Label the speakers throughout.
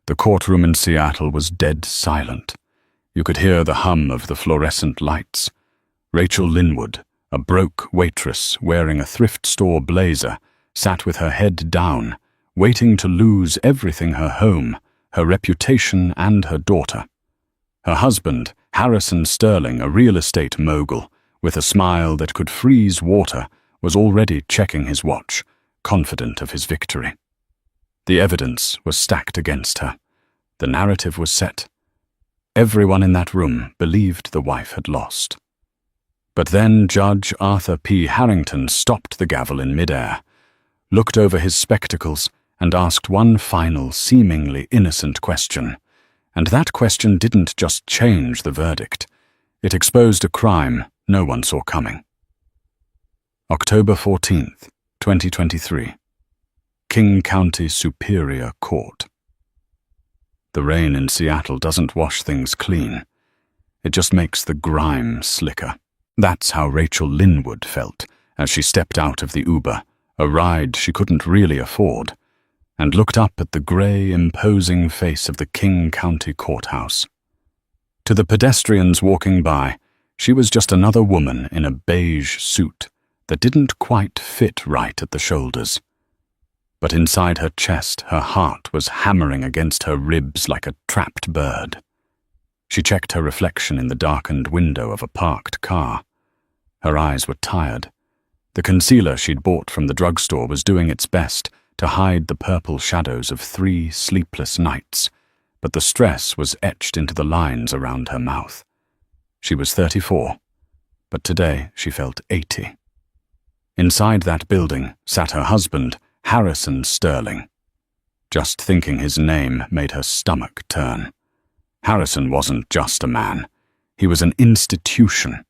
Speaker 1: The courtroom in Seattle was dead silent. You could hear the hum of the fluorescent lights. Rachel Linwood, a broke waitress wearing a thrift store blazer, sat with her head down, waiting to lose everything: her home, her reputation, and her daughter. Her husband, Harrison Sterling, a real estate mogul, with a smile that could freeze water, was already checking his watch, confident of his victory. The evidence was stacked against her. The narrative was set. Everyone in that room believed the wife had lost. But then Judge Arthur P. Harrington stopped the gavel in midair, looked over his spectacles, and asked one final, seemingly innocent question. And that question didn't just change the verdict. It exposed a crime no one saw coming. October 14th, 2023. King County Superior Court. The rain in Seattle doesn't wash things clean. It just makes the grime slicker. That's how Rachel Linwood felt as she stepped out of the Uber, a ride she couldn't really afford, and looked up at the grey, imposing face of the King County Courthouse. To the pedestrians walking by, she was just another woman in a beige suit that didn't quite fit right at the shoulders. But inside her chest, her heart was hammering against her ribs like a trapped bird. She checked her reflection in the darkened window of a parked car. Her eyes were tired. The concealer she'd bought from the drugstore was doing its best to hide the purple shadows of 3 sleepless nights, but the stress was etched into the lines around her mouth. She was 34, but today she felt 80. Inside that building sat her husband, Harrison Sterling. Just thinking his name made her stomach turn. Harrison wasn't just a man. He was an institution.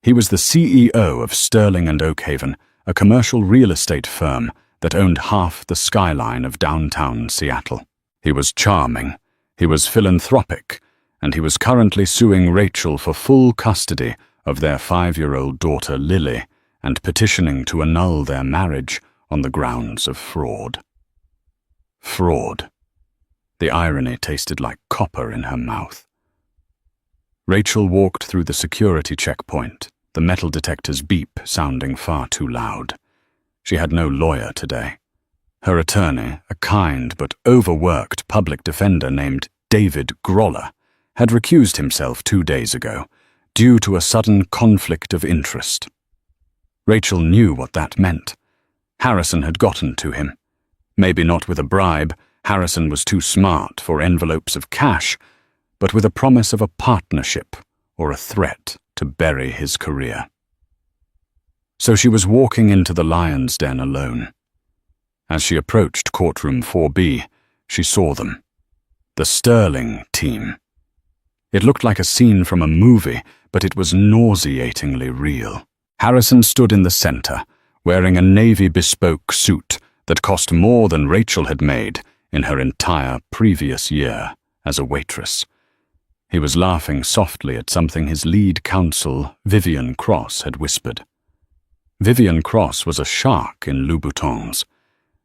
Speaker 1: He was the CEO of Sterling & Oakhaven, a commercial real estate firm that owned half the skyline of downtown Seattle. He was charming, he was philanthropic, and he was currently suing Rachel for full custody of their 5-year-old daughter Lily and petitioning to annul their marriage on the grounds of fraud. Fraud. The irony tasted like copper in her mouth. Rachel walked through the security checkpoint, the metal detector's beep sounding far too loud. She had no lawyer today. Her attorney, a kind but overworked public defender named David Groller, had recused himself 2 days ago due to a sudden conflict of interest. Rachel knew what that meant. Harrison had gotten to him. Maybe not with a bribe. Harrison was too smart for envelopes of cash, but with a promise of a partnership or a threat to bury his career. So she was walking into the lion's den alone. As she approached courtroom 4B, she saw them. The Sterling team. It looked like a scene from a movie, but it was nauseatingly real. Harrison stood in the center, wearing a navy bespoke suit that cost more than Rachel had made in her entire previous year as a waitress. He was laughing softly at something his lead counsel, Vivian Cross, had whispered. Vivian Cross was a shark in Louboutins.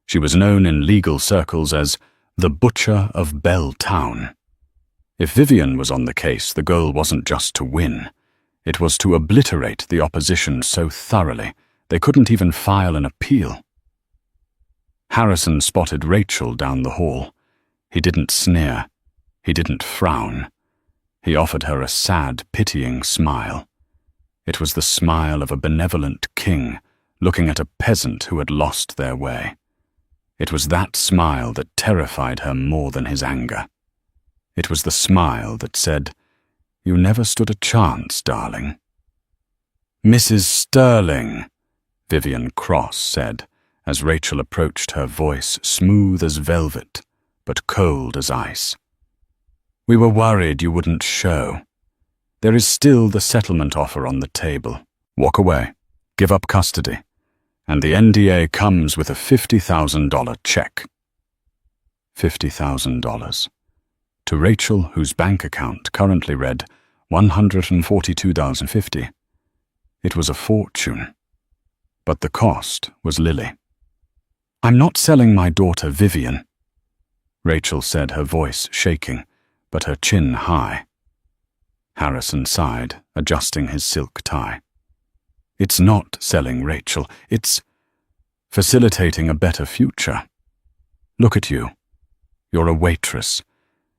Speaker 1: She was known in legal circles as the Butcher of Belltown. If Vivian was on the case, the goal wasn't just to win. It was to obliterate the opposition so thoroughly they couldn't even file an appeal. Harrison spotted Rachel down the hall. He didn't sneer. He didn't frown. He offered her a sad, pitying smile. It was the smile of a benevolent king looking at a peasant who had lost their way. It was that smile that terrified her more than his anger. It was the smile that said, "You never stood a chance, darling." "Mrs. Sterling," Vivian Cross said, as Rachel approached, her voice smooth as velvet, but cold as ice. "We were worried you wouldn't show. There is still the settlement offer on the table. Walk away, give up custody, and the NDA comes with a $50,000 check." $50,000. To Rachel, whose bank account currently read $142,050. It was a fortune. But the cost was Lily. "I'm not selling my daughter Vivian." Rachel said, her voice shaking, but her chin high. Harrison sighed, adjusting his silk tie. It's not selling, Rachel. It's facilitating a better future. Look at you. You're a waitress.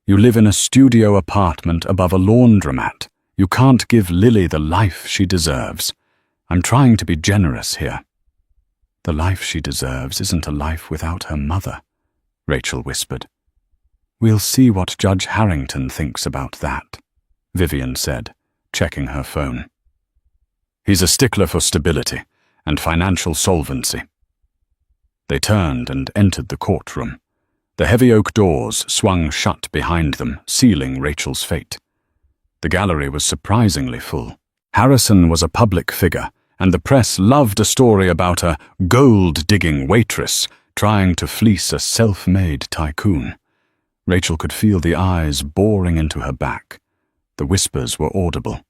Speaker 1: You live in a studio apartment above a laundromat. You can't give Lily the life she deserves. I'm trying to be generous here. The life she deserves isn't a life without her mother, Rachel whispered. We'll see what Judge Harrington thinks about that, Vivian said, checking her phone. He's a stickler for stability and financial solvency. They turned and entered the courtroom. The heavy oak doors swung shut behind them, sealing Rachel's fate. The gallery was surprisingly full. Harrison was a public figure, and the press loved a story about a gold-digging waitress trying to fleece a self-made tycoon. Rachel could feel the eyes boring into her back. The whispers were audible.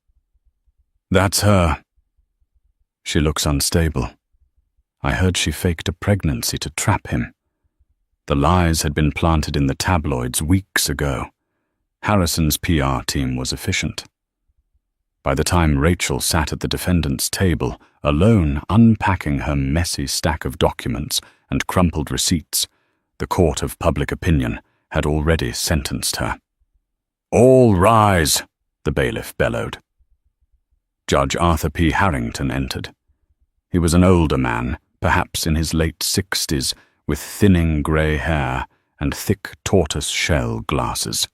Speaker 1: That's her. She looks unstable. I heard she faked a pregnancy to trap him. The lies had been planted in the tabloids weeks ago. Harrison's PR team was efficient. By the time Rachel sat at the defendant's table, alone unpacking her messy stack of documents and crumpled receipts, the court of public opinion had already sentenced her. All rise, the bailiff bellowed. Judge Arthur P. Harrington entered. He was an older man, perhaps in his late 60s, with thinning grey hair and thick tortoise-shell glasses.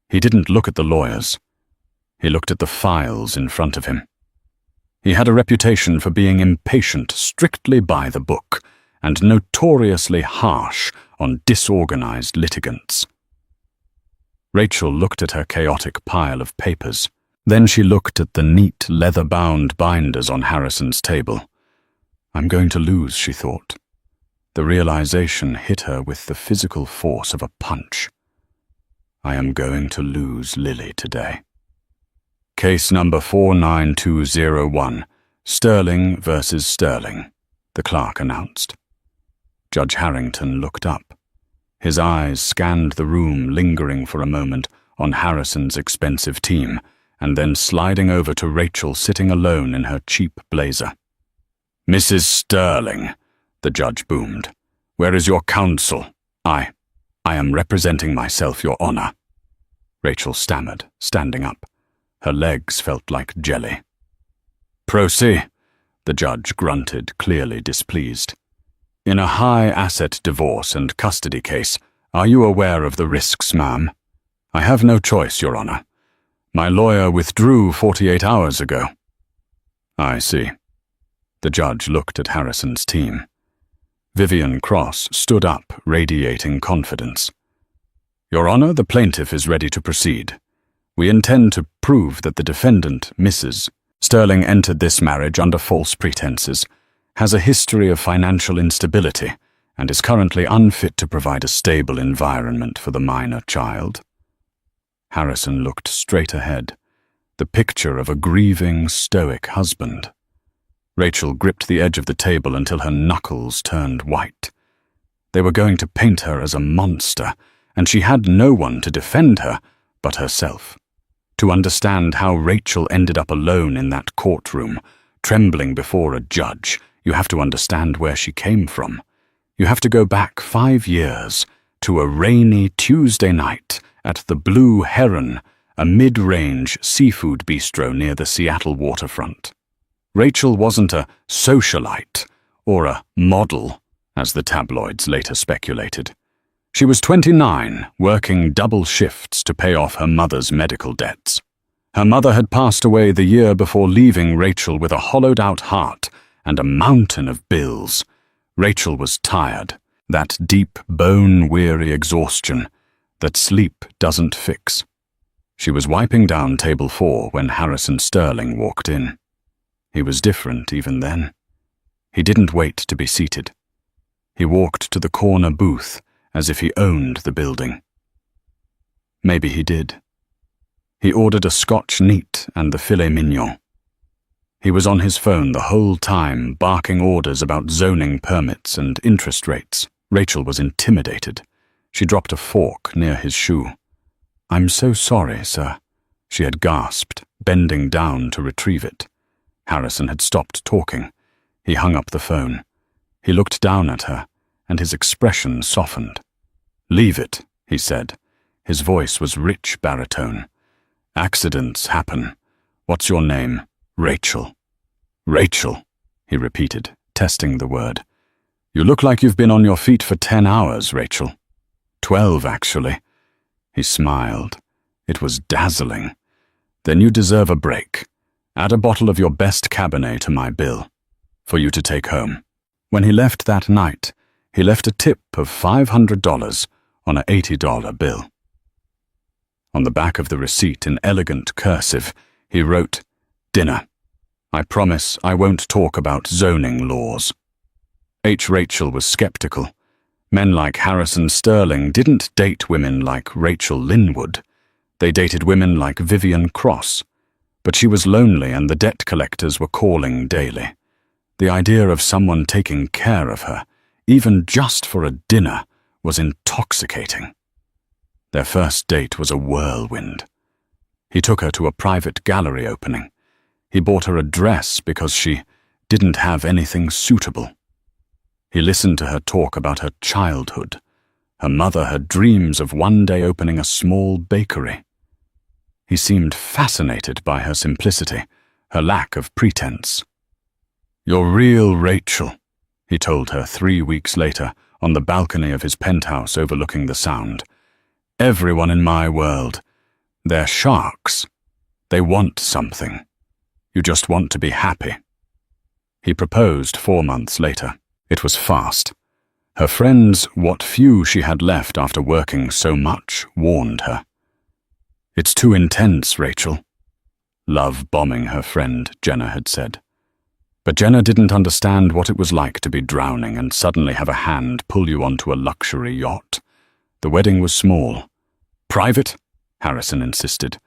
Speaker 1: He didn't look at the lawyers. He looked at the files in front of him. He had a reputation for being impatient strictly by the book and notoriously harsh on disorganized litigants. Rachel looked at her chaotic pile of papers. Then she looked at the neat leather-bound binders on Harrison's table. I'm going to lose, she thought. The realization hit her with the physical force of a punch. I am going to lose Lily today. Case number 49201, Sterling versus Sterling, the clerk announced. Judge Harrington looked up. His eyes scanned the room, lingering for a moment on Harrison's expensive team, and then sliding over to Rachel sitting alone in her cheap blazer. Mrs. Sterling, the judge boomed. Where is your counsel? I am representing myself, Your Honor. Rachel stammered, standing up. Her legs felt like jelly. Proceed, the judge grunted, clearly displeased. In a high-asset divorce and custody case, are you aware of the risks, ma'am? I have no choice, Your Honor. My lawyer withdrew 48 hours ago. I see. The judge looked at Harrison's team. Vivian Cross stood up, radiating confidence. Your Honor, the plaintiff is ready to proceed. We intend to prove that the defendant, Mrs. Sterling, entered this marriage under false pretenses, has a history of financial instability, and is currently unfit to provide a stable environment for the minor child. Harrison looked straight ahead, the picture of a grieving, stoic husband. Rachel gripped the edge of the table until her knuckles turned white. They were going to paint her as a monster, and she had no one to defend her but herself. To understand how Rachel ended up alone in that courtroom, trembling before a judge, you have to understand where she came from. You have to go back 5 years to a rainy Tuesday night at the Blue Heron, a mid-range seafood bistro near the Seattle waterfront. Rachel wasn't a socialite or a model, as the tabloids later speculated. She was 29, working double shifts to pay off her mother's medical debts. Her mother had passed away the year before, leaving Rachel with a hollowed-out heart and a mountain of bills. Rachel was tired, that deep, bone-weary exhaustion that sleep doesn't fix. She was wiping down table 4 when Harrison Sterling walked in. He was different even then. He didn't wait to be seated. He walked to the corner booth as if he owned the building. Maybe he did. He ordered a Scotch neat and the filet mignon. He was on his phone the whole time, barking orders about zoning permits and interest rates. Rachel was intimidated. She dropped a fork near his shoe. "I'm so sorry, sir," she had gasped, bending down to retrieve it. Harrison had stopped talking. He hung up the phone. He looked down at her, and his expression softened. "Leave it," he said. His voice was rich baritone. "Accidents happen. What's your name?" "Rachel." "Rachel," he repeated, testing the word. "You look like you've been on your feet for 10 hours, Rachel." 12, actually." He smiled. It was dazzling. "Then you deserve a break. Add a bottle of your best Cabernet to my bill, for you to take home." When he left that night, he left a tip of $500 on a $80 bill. On the back of the receipt in elegant cursive, he wrote, "Dinner. I promise I won't talk about zoning laws." Rachel was skeptical. Men like Harrison Sterling didn't date women like Rachel Linwood. They dated women like Vivian Cross. But she was lonely and the debt collectors were calling daily. The idea of someone taking care of her, even just for a dinner, was intoxicating. Their first date was a whirlwind. He took her to a private gallery opening. He bought her a dress because she didn't have anything suitable. He listened to her talk about her childhood. Her mother had dreams of one day opening a small bakery. He seemed fascinated by her simplicity, her lack of pretense. "You're real, Rachel," he told her 3 weeks later on the balcony of his penthouse overlooking the Sound. "Everyone in my world, they're sharks. They want something. You just want to be happy." He proposed 4 months later. It was fast. Her friends, what few she had left after working so much, warned her. "It's too intense, Rachel." Love bombing her friend, Jenna had said. But Jenna didn't understand what it was like to be drowning and suddenly have a hand pull you onto a luxury yacht. The wedding was small. "Private?" Harrison insisted.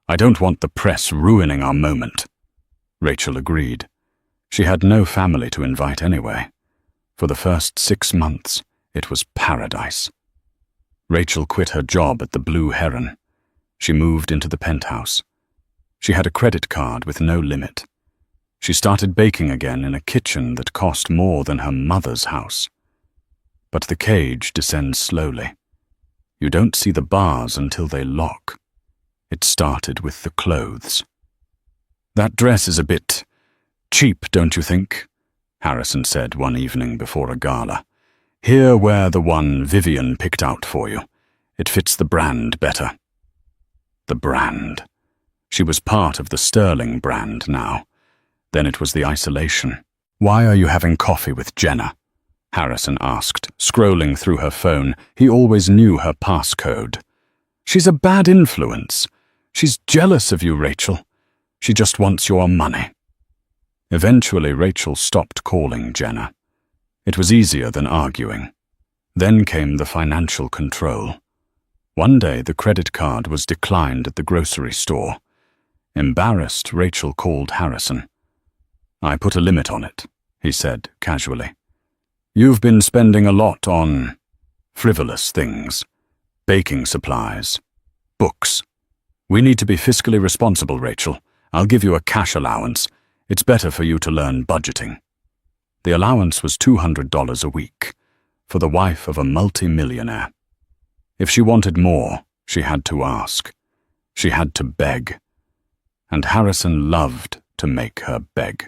Speaker 1: "I don't want the press ruining our moment." Rachel agreed. She had no family to invite anyway. For the first 6 months, it was paradise. Rachel quit her job at the Blue Heron. She moved into the penthouse. She had a credit card with no limit. She started baking again in a kitchen that cost more than her mother's house. But the cage descends slowly. You don't see the bars until they lock. It started with the clothes. "That dress is a bit cheap, don't you think?" Harrison said one evening before a gala. "Here wear the one Vivian picked out for you. It fits the brand better." The brand. She was part of the Sterling brand now. Then it was the isolation. "Why are you having coffee with Jenna?" Harrison asked, scrolling through her phone. He always knew her passcode. "She's a bad influence. She's jealous of you, Rachel. She just wants your money." Eventually, Rachel stopped calling Jenna. It was easier than arguing. Then came the financial control. One day, the credit card was declined at the grocery store. Embarrassed, Rachel called Harrison. "I put a limit on it," he said casually. "You've been spending a lot on frivolous things, baking supplies, books. We need to be fiscally responsible, Rachel. I'll give you a cash allowance. It's better for you to learn budgeting." The allowance was $200 a week, for the wife of a multi-millionaire. If she wanted more, she had to ask. She had to beg. And Harrison loved to make her beg.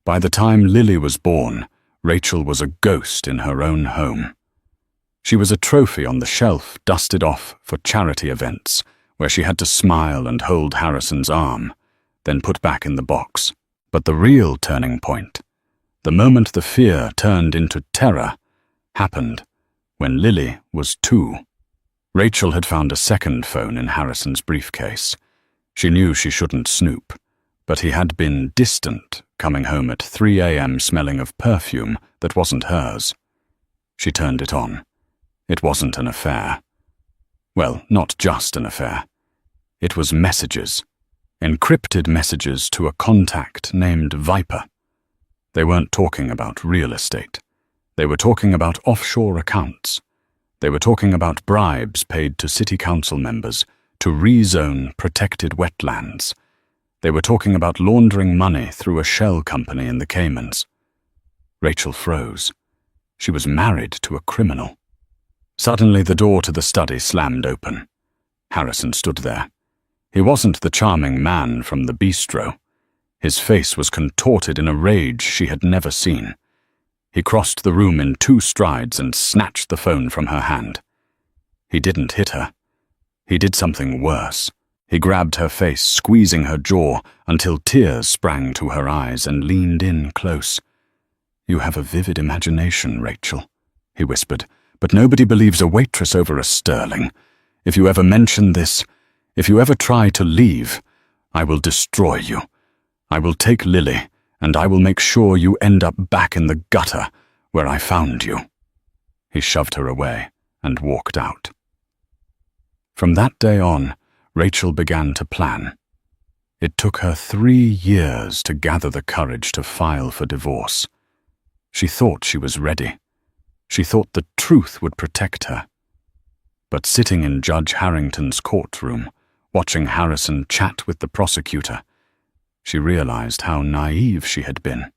Speaker 1: By the time Lily was born, Rachel was a ghost in her own home. She was a trophy on the shelf dusted off for charity events, where she had to smile and hold Harrison's arm, then put back in the box. But the real turning point, the moment the fear turned into terror, happened when Lily was 2. Rachel had found a second phone in Harrison's briefcase. She knew she shouldn't snoop, but he had been distant, coming home at 3 a.m. smelling of perfume that wasn't hers. She turned it on. It wasn't an affair. Well, not just an affair. It was messages. Encrypted messages to a contact named Viper. They weren't talking about real estate. They were talking about offshore accounts. They were talking about bribes paid to city council members to rezone protected wetlands. They were talking about laundering money through a shell company in the Caymans. Rachel froze. She was married to a criminal. Suddenly the door to the study slammed open. Harrison stood there. He wasn't the charming man from the bistro. His face was contorted in a rage she had never seen. He crossed the room in 2 strides and snatched the phone from her hand. He didn't hit her. He did something worse. He grabbed her face, squeezing her jaw until tears sprang to her eyes, and leaned in close. "You have a vivid imagination, Rachel," he whispered, "but nobody believes a waitress over a sterling. If you ever mention this, if you ever try to leave, I will destroy you. I will take Lily, and I will make sure you end up back in the gutter where I found you." He shoved her away and walked out. From that day on, Rachel began to plan. It took her 3 years to gather the courage to file for divorce. She thought she was ready. She thought the truth would protect her. But sitting in Judge Harrington's courtroom, watching Harrison chat with the prosecutor, she realized how naive she had been.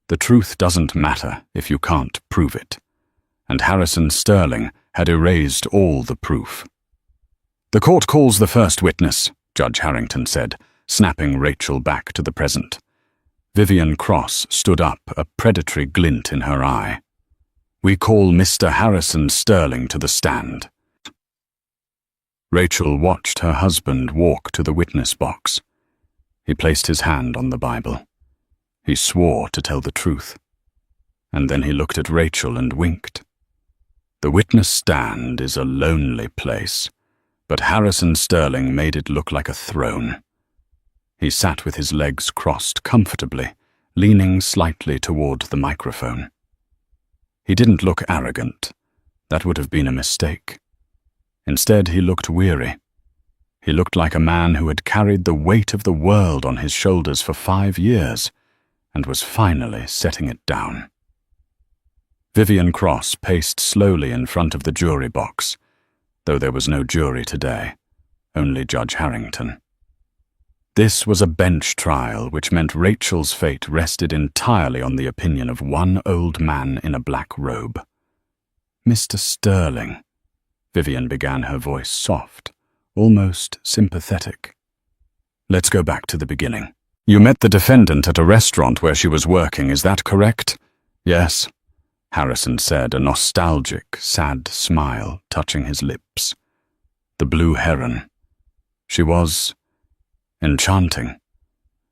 Speaker 1: The truth doesn't matter if you can't prove it, and Harrison Sterling had erased all the proof. "The court calls the first witness," Judge Harrington said, snapping Rachel back to the present. Vivian Cross stood up, a predatory glint in her eye. "We call Mr. Harrison Sterling to the stand." Rachel watched her husband walk to the witness box. He placed his hand on the Bible. He swore to tell the truth. And then he looked at Rachel and winked. The witness stand is a lonely place, but Harrison Sterling made it look like a throne. He sat with his legs crossed comfortably, leaning slightly toward the microphone. He didn't look arrogant. That would have been a mistake. Instead, he looked weary. He looked like a man who had carried the weight of the world on his shoulders for 5 years and was finally setting it down. Vivian Cross paced slowly in front of the jury box, though there was no jury today, only Judge Harrington. This was a bench trial, which meant Rachel's fate rested entirely on the opinion of one old man in a black robe. "Mr. Sterling," Vivian began, her voice soft, almost sympathetic. "Let's go back to the beginning. You met the defendant at a restaurant where she was working, is that correct?" "Yes," Harrison said, a nostalgic, sad smile touching his lips. "The Blue Heron. She was enchanting.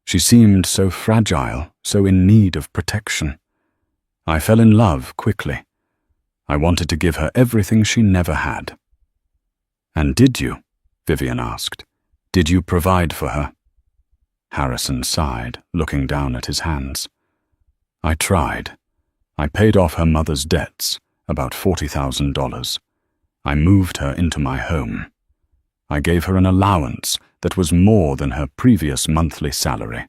Speaker 1: She seemed so fragile, so in need of protection. I fell in love quickly. I wanted to give her everything she never had." "And did you?" Vivian asked. "Did you provide for her?" Harrison sighed, looking down at his hands. "I tried. I paid off her mother's debts, about $40,000. I moved her into my home. I gave her an allowance that was more than her previous monthly salary.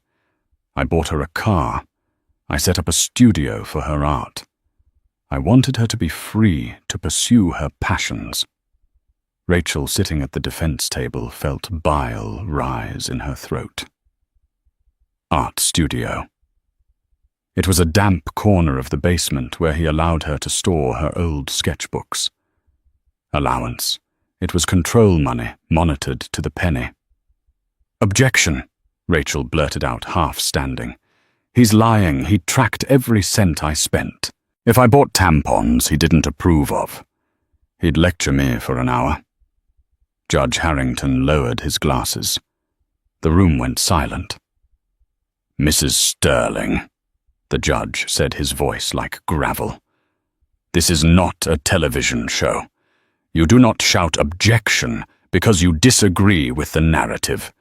Speaker 1: I bought her a car. I set up a studio for her art. I wanted her to be free to pursue her passions." Rachel, sitting at the defense table, felt bile rise in her throat. Art studio. It was a damp corner of the basement where he allowed her to store her old sketchbooks. Allowance. It was control money, monitored to the penny. "Objection," Rachel blurted out, half standing. "He's lying. He tracked every cent I spent. If I bought tampons he didn't approve of, he'd lecture me for an hour." Judge Harrington lowered his glasses. The room went silent. "Mrs. Sterling," the judge said, his voice like gravel, "this is not a television show. You do not shout objection because you disagree with the narrative.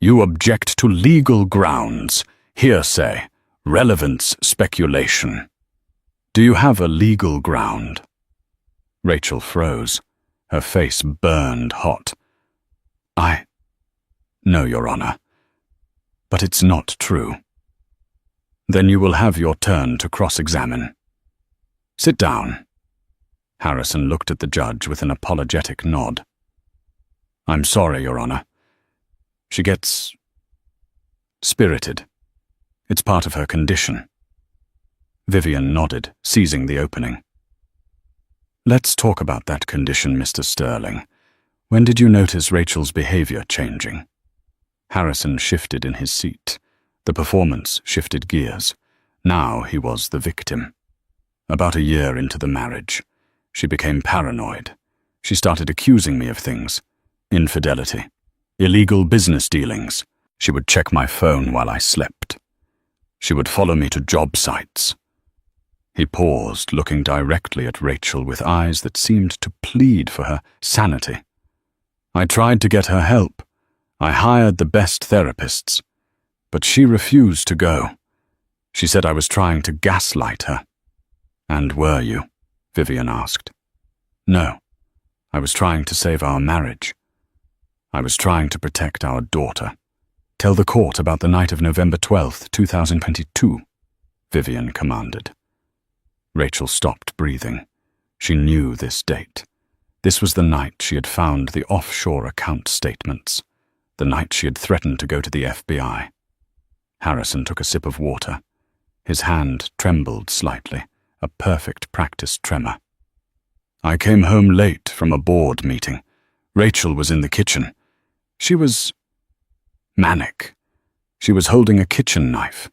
Speaker 1: You object to legal grounds, hearsay, relevance speculation. Do you have a legal ground?" Rachel froze. Her face burned hot. No, Your Honor. But it's not true." "Then you will have your turn to cross-examine. Sit down." Harrison looked at the judge with an apologetic nod. "I'm sorry, Your Honor. She gets spirited. It's part of her condition." Vivian nodded, seizing the opening. "Let's talk about that condition, Mr. Sterling. When did you notice Rachel's behavior changing?" Harrison shifted in his seat. The performance shifted gears. Now he was the victim. About a year into the marriage, she became paranoid. She started accusing me of things. Infidelity. Illegal business dealings. She would check my phone while I slept. She would follow me to job sites. He paused, looking directly at Rachel with eyes that seemed to plead for her sanity. "I tried to get her help. I hired the best therapists. But she refused to go. She said I was trying to gaslight her." "And were you?" Vivian asked. "No. I was trying to save our marriage. I was trying to protect our daughter. Tell the court about the night of November 12th, 2022, Vivian commanded. Rachel stopped breathing. She knew this date. This was the night she had found the offshore account statements, the night she had threatened to go to the FBI. Harrison took a sip of water. His hand trembled slightly, a perfect practice tremor. "I came home late from a board meeting. Rachel was in the kitchen. She was manic. She was holding a kitchen knife.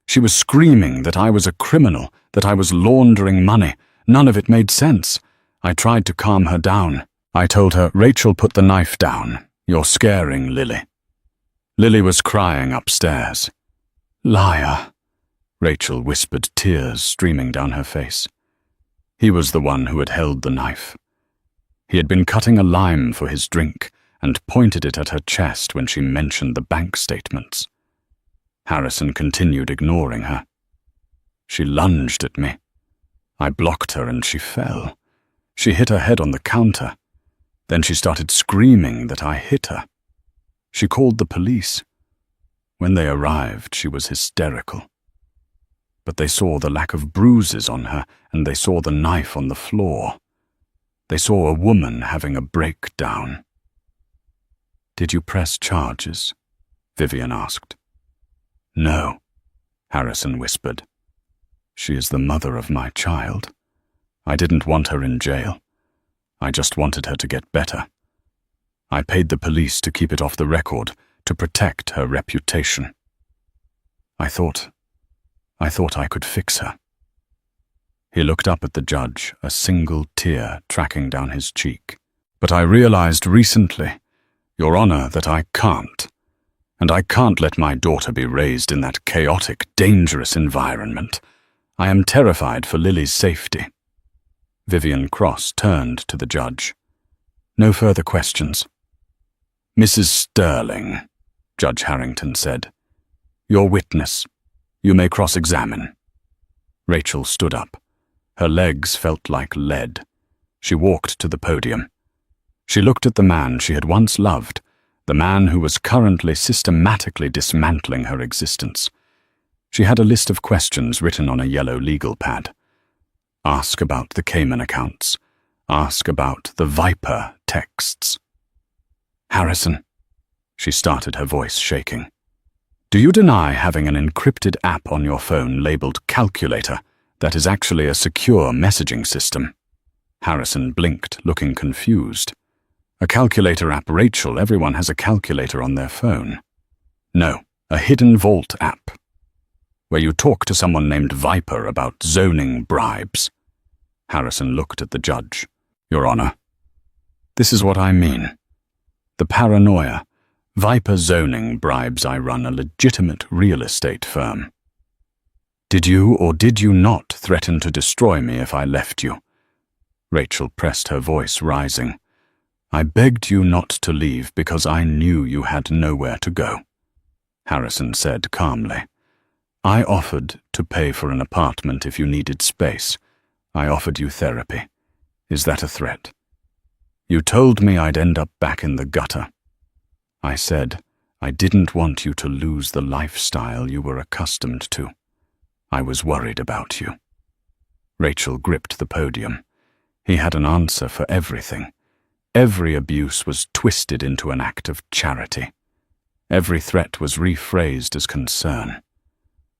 Speaker 1: She was screaming that I was a criminal, that I was laundering money. None of it made sense. I tried to calm her down. I told her, 'Rachel, put the knife down. You're scaring Lily.' Lily was crying upstairs. 'Liar,' Rachel whispered, tears streaming down her face. He was the one who had held the knife. He had been cutting a lime for his drink and pointed it at her chest when she mentioned the bank statements. Harrison continued ignoring her. She lunged at me. I blocked her and she fell. She hit her head on the counter. Then she started screaming that I hit her. She called the police. When they arrived, she was hysterical. But they saw the lack of bruises on her, and they saw the knife on the floor. They saw a woman having a breakdown. "Did you press charges?" Vivian asked. "No," Harrison whispered. "She is the mother of my child. I didn't want her in jail. I just wanted her to get better. I paid the police to keep it off the record, to protect her reputation. I thought I could fix her." He looked up at the judge, a single tear tracking down his cheek. "But I realized recently, Your Honor, that I can't. And I can't let my daughter be raised in that chaotic, dangerous environment. I am terrified for Lily's safety." Vivian Cross turned to the judge. "No further questions." "Mrs. Sterling," Judge Harrington said. "Your witness. You may cross-examine." Rachel stood up. Her legs felt like lead. She walked to the podium. She looked at the man she had once loved, the man who was currently systematically dismantling her existence. She had a list of questions written on a yellow legal pad. Ask about the Cayman accounts. Ask about the Viper texts. "Harrison," she started, her voice shaking. "Do you deny having an encrypted app on your phone labeled Calculator that is actually a secure messaging system?" Harrison blinked, looking confused. "A calculator app, Rachel. Everyone has a calculator on their phone." "No, a hidden vault app, where you talk to someone named Viper about zoning bribes." Harrison looked at the judge. "Your Honor, this is what I mean. The paranoia. Viper zoning bribes I run a legitimate real estate firm. Did you or did you not threaten to destroy me if I left you?" Rachel pressed her voice, rising. "I begged you not to leave because I knew you had nowhere to go," Harrison said calmly. "I offered to pay for an apartment if you needed space. I offered you therapy. Is that a threat? You told me I'd end up back in the gutter. I said I didn't want you to lose the lifestyle you were accustomed to. I was worried about you." Rachel gripped the podium. He had an answer for everything. Every abuse was twisted into an act of charity. Every threat was rephrased as concern.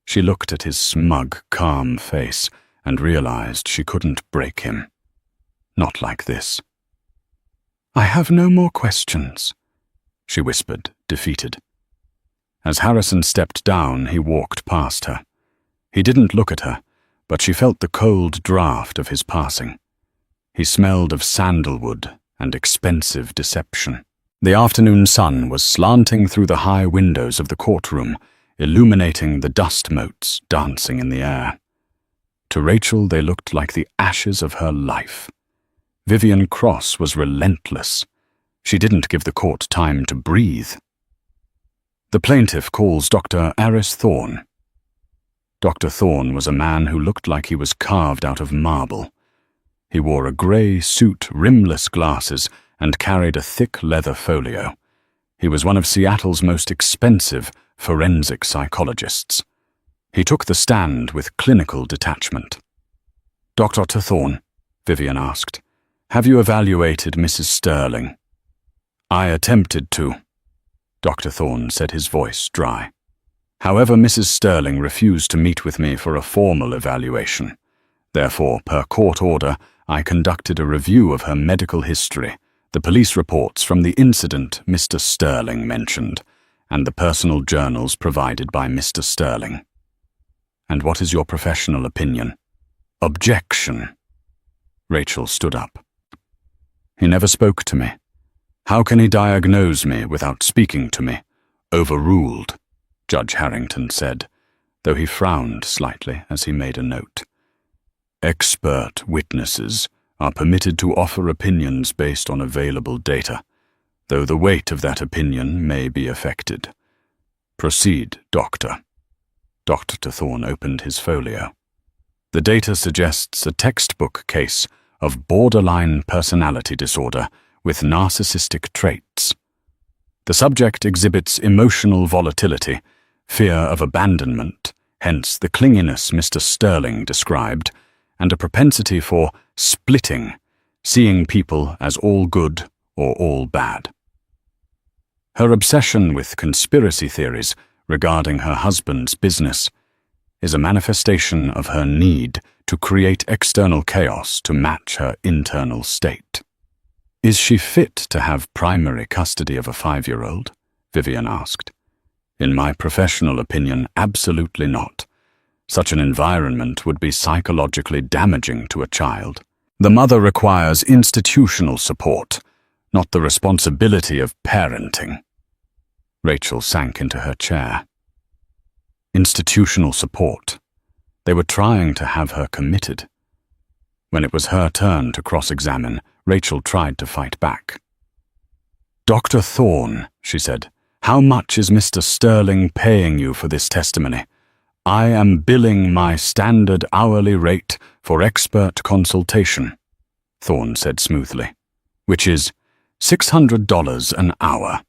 Speaker 1: She looked at his smug, calm face and realized she couldn't break him. Not like this. "I have no more questions," she whispered, defeated. As Harrison stepped down, he walked past her. He didn't look at her, but she felt the cold draft of his passing. He smelled of sandalwood and expensive deception. The afternoon sun was slanting through the high windows of the courtroom, illuminating the dust motes dancing in the air. To Rachel, they looked like the ashes of her life. Vivian Cross was relentless. She didn't give the court time to breathe. The plaintiff calls Dr. Aris Thorne. Dr. Thorne was a man who looked like he was carved out of marble. He wore a grey suit, rimless glasses, and carried a thick leather folio. He was one of Seattle's most expensive forensic psychologists. He took the stand with clinical detachment. "Dr. Thorne," Vivian asked, "have you evaluated Mrs. Sterling?" "I attempted to," Dr. Thorne said, his voice dry. "However, Mrs. Sterling refused to meet with me for a formal evaluation. Therefore, per court order, I conducted a review of her medical history, the police reports from the incident Mr. Sterling mentioned, and the personal journals provided by Mr. Sterling." "And what is your professional opinion?" "Objection." Rachel stood up. "He never spoke to me. How can he diagnose me without speaking to me?" "Overruled," Judge Harrington said, though he frowned slightly as he made a note. "Expert witnesses are permitted to offer opinions based on available data, though the weight of that opinion may be affected. Proceed, Doctor." Dr. Thorne opened his folio. "The data suggests a textbook case of borderline personality disorder with narcissistic traits. The subject exhibits emotional volatility, fear of abandonment, hence the clinginess Mr. Sterling described, and a propensity for splitting, seeing people as all good or all bad. Her obsession with conspiracy theories regarding her husband's business is a manifestation of her need to create external chaos to match her internal state." "Is she fit to have primary custody of a 5-year-old?" Vivian asked. "In my professional opinion, absolutely not. Such an environment would be psychologically damaging to a child. The mother requires institutional support, not the responsibility of parenting." Rachel sank into her chair. Institutional support. They were trying to have her committed. When it was her turn to cross-examine, Rachel tried to fight back. "Dr. Thorne," she said, "how much is Mr. Sterling paying you for this testimony?" "I am billing my standard hourly rate for expert consultation," Thorne said smoothly, "which is $600 an hour.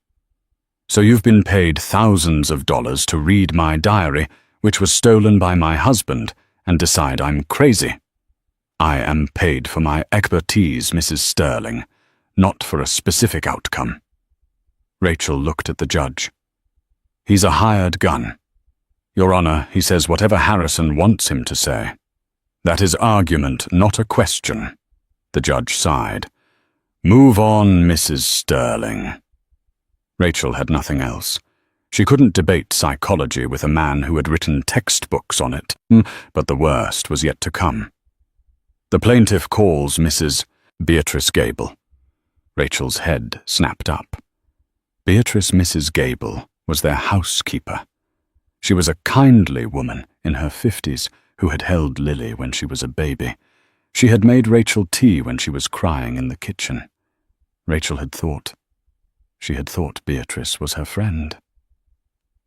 Speaker 1: So you've been paid thousands of dollars to read my diary, which was stolen by my husband, and decide I'm crazy. I am paid for my expertise, Mrs. Sterling, not for a specific outcome." Rachel looked at the judge. "He's a hired gun. Your Honor, he says whatever Harrison wants him to say." "That is argument, not a question," the judge sighed. "Move on, Mrs. Sterling." Rachel had nothing else. She couldn't debate psychology with a man who had written textbooks on it, but the worst was yet to come. "The plaintiff calls Mrs. Beatrice Gable." Rachel's head snapped up. Beatrice Mrs. Gable was their housekeeper. She was a kindly woman in her 50s who had held Lily when she was a baby. She had made Rachel tea when she was crying in the kitchen. Rachel had thought. She had thought Beatrice was her friend.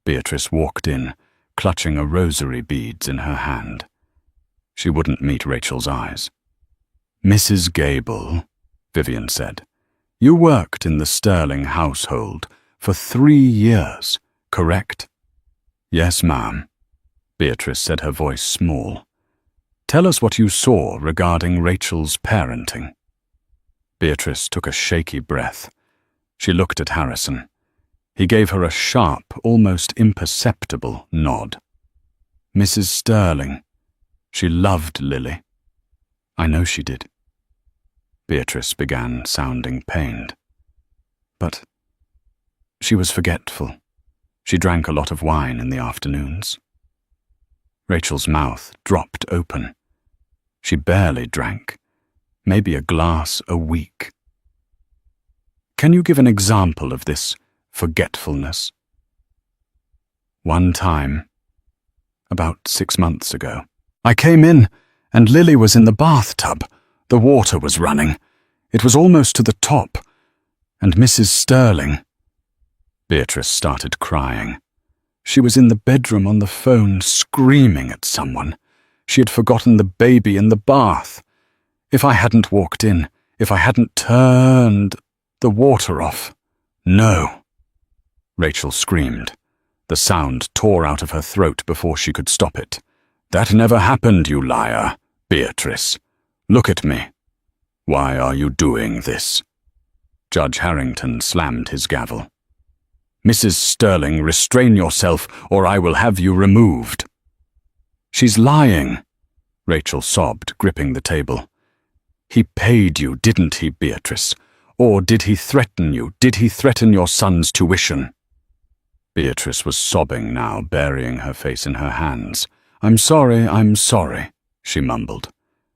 Speaker 1: Beatrice walked in, clutching a rosary beads in her hand. She wouldn't meet Rachel's eyes. "Mrs. Gable," Vivian said, "you worked in the Sterling household for 3 years, correct?" "Yes, ma'am," Beatrice said, her voice small. Tell us what you saw regarding Rachel's parenting. Beatrice took a shaky breath. She looked at Harrison. He gave her a sharp, almost imperceptible nod. Mrs. Sterling. She loved Lily. I know she did. Beatrice began sounding pained. But she was forgetful. She drank a lot of wine in the afternoons. Rachel's mouth dropped open. She barely drank, maybe a glass a week. Can you give an example of this forgetfulness? One time, about 6 months ago, I came in and Lily was in the bathtub. The water was running. It was almost to the top. And Mrs. Sterling. Beatrice started crying. She was in the bedroom on the phone, screaming at someone. She had forgotten the baby in the bath. If I hadn't walked in, if I hadn't turned the water off. No. Rachel screamed. The sound tore out of her throat before she could stop it. That never happened, you liar, Beatrice. Look at me. Why are you doing this? Judge Harrington slammed his gavel. Mrs. Sterling, restrain yourself, or I will have you removed. She's lying, Rachel sobbed, gripping the table. He paid you, didn't he, Beatrice? Or did he threaten you? Did he threaten your son's tuition? Beatrice was sobbing now, burying her face in her hands. I'm sorry, she mumbled.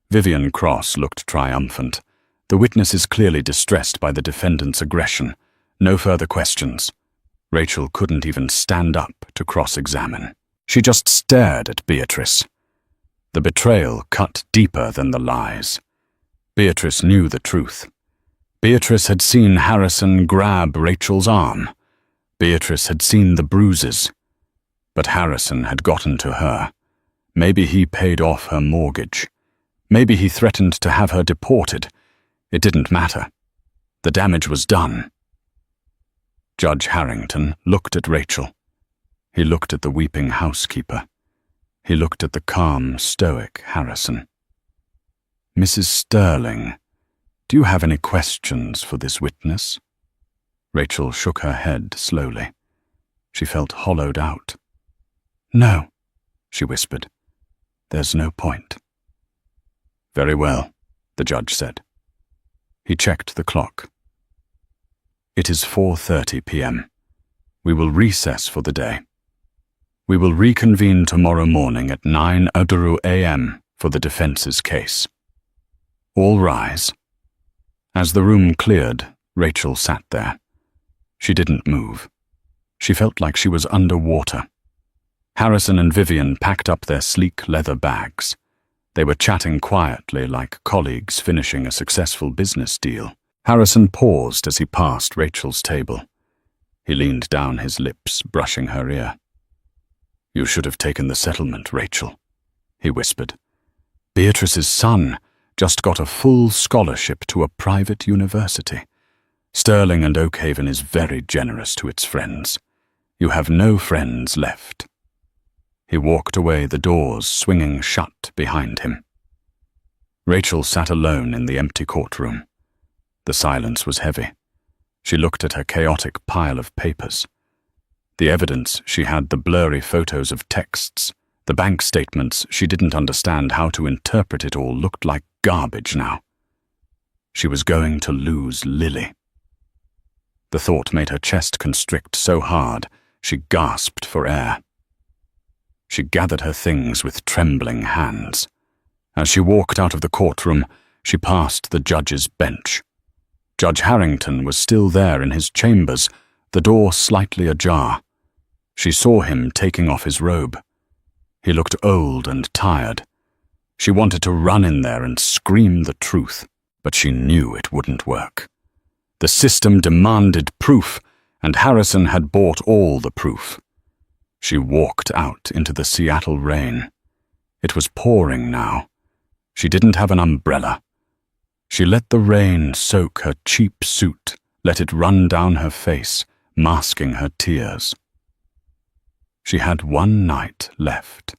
Speaker 1: Vivian Cross looked triumphant. The witness is clearly distressed by the defendant's aggression. No further questions. Rachel couldn't even stand up to cross-examine. She just stared at Beatrice. The betrayal cut deeper than the lies. Beatrice knew the truth. Beatrice had seen Harrison grab Rachel's arm. Beatrice had seen the bruises. But Harrison had gotten to her. Maybe he paid off her mortgage. Maybe he threatened to have her deported. It didn't matter. The damage was done. Judge Harrington looked at Rachel. He looked at the weeping housekeeper. He looked at the calm, stoic Harrison. Mrs. Sterling, do you have any questions for this witness? Rachel shook her head slowly. She felt hollowed out. No, she whispered. There's no point. Very well, the judge said. He checked the clock. It is 4:30 p.m. We will recess for the day. We will reconvene tomorrow morning at 9 a.m. for the defense's case. All rise. As the room cleared, Rachel sat there. She didn't move. She felt like she was underwater. Harrison and Vivian packed up their sleek leather bags. They were chatting quietly like colleagues finishing a successful business deal. Harrison paused as he passed Rachel's table. He leaned down his lips, brushing her ear. You should have taken the settlement, Rachel, he whispered. Beatrice's son just got a full scholarship to a private university. Sterling and Oakhaven is very generous to its friends. You have no friends left. He walked away, the doors swinging shut behind him. Rachel sat alone in the empty courtroom. The silence was heavy. She looked at her chaotic pile of papers. The evidence, she had the blurry photos of texts. The bank statements, she didn't understand how to interpret it all, looked like garbage now. She was going to lose Lily. The thought made her chest constrict so hard, she gasped for air. She gathered her things with trembling hands. As she walked out of the courtroom, she passed the judge's bench. Judge Harrington was still there in his chambers, the door slightly ajar. She saw him taking off his robe. He looked old and tired. She wanted to run in there and scream the truth, but she knew it wouldn't work. The system demanded proof, and Harrison had bought all the proof. She walked out into the Seattle rain. It was pouring now. She didn't have an umbrella. She let the rain soak her cheap suit, let it run down her face, masking her tears. She had one night left.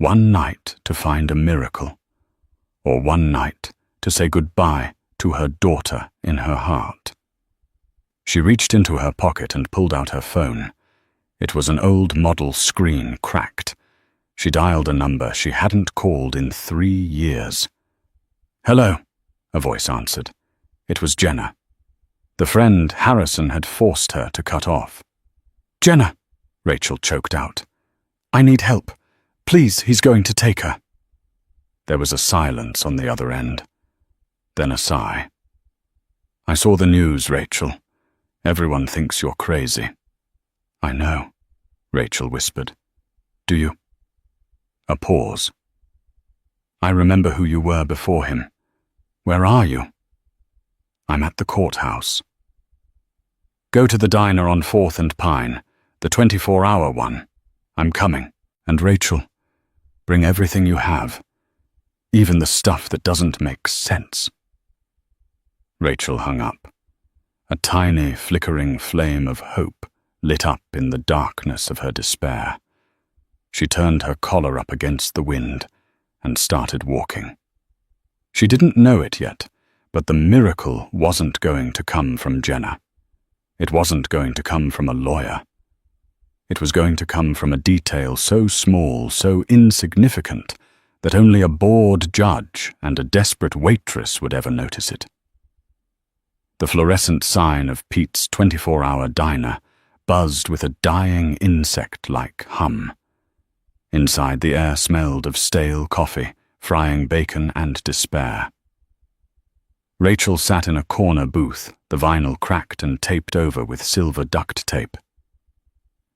Speaker 1: One night to find a miracle, or one night to say goodbye to her daughter in her heart. She reached into her pocket and pulled out her phone. It was an old model screen, cracked. She dialed a number she hadn't called in 3 years. "Hello," a voice answered. It was Jenna. The friend Harrison had forced her to cut off. "Jenna," Rachel choked out. "I need help. Please, he's going to take her." There was a silence on the other end. Then a sigh. "I saw the news, Rachel. Everyone thinks you're crazy." "I know," Rachel whispered. "Do you?" A pause. "I remember who you were before him. Where are you?" "I'm at the courthouse." "Go to the diner on 4th and Pine, the 24-hour one. I'm coming. And Rachel, bring everything you have, even the stuff that doesn't make sense." Rachel hung up. A tiny, flickering flame of hope lit up in the darkness of her despair. She turned her collar up against the wind and started walking. She didn't know it yet, but the miracle wasn't going to come from Jenna. It wasn't going to come from a lawyer. It was going to come from a detail so small, so insignificant, that only a bored judge and a desperate waitress would ever notice it. The fluorescent sign of Pete's 24-hour diner buzzed with a dying insect-like hum. Inside, the air smelled of stale coffee, frying bacon, and despair. Rachel sat in a corner booth, the vinyl cracked and taped over with silver duct tape.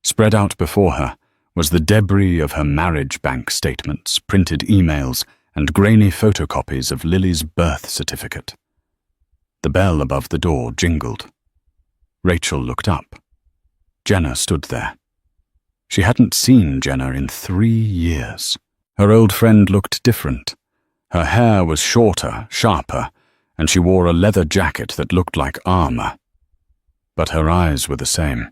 Speaker 1: Spread out before her was the debris of her marriage bank statements, printed emails, and grainy photocopies of Lily's birth certificate. The bell above the door jingled. Rachel looked up. Jenna stood there. She hadn't seen Jenna in 3 years. Her old friend looked different. Her hair was shorter, sharper, and she wore a leather jacket that looked like armor. But her eyes were the same.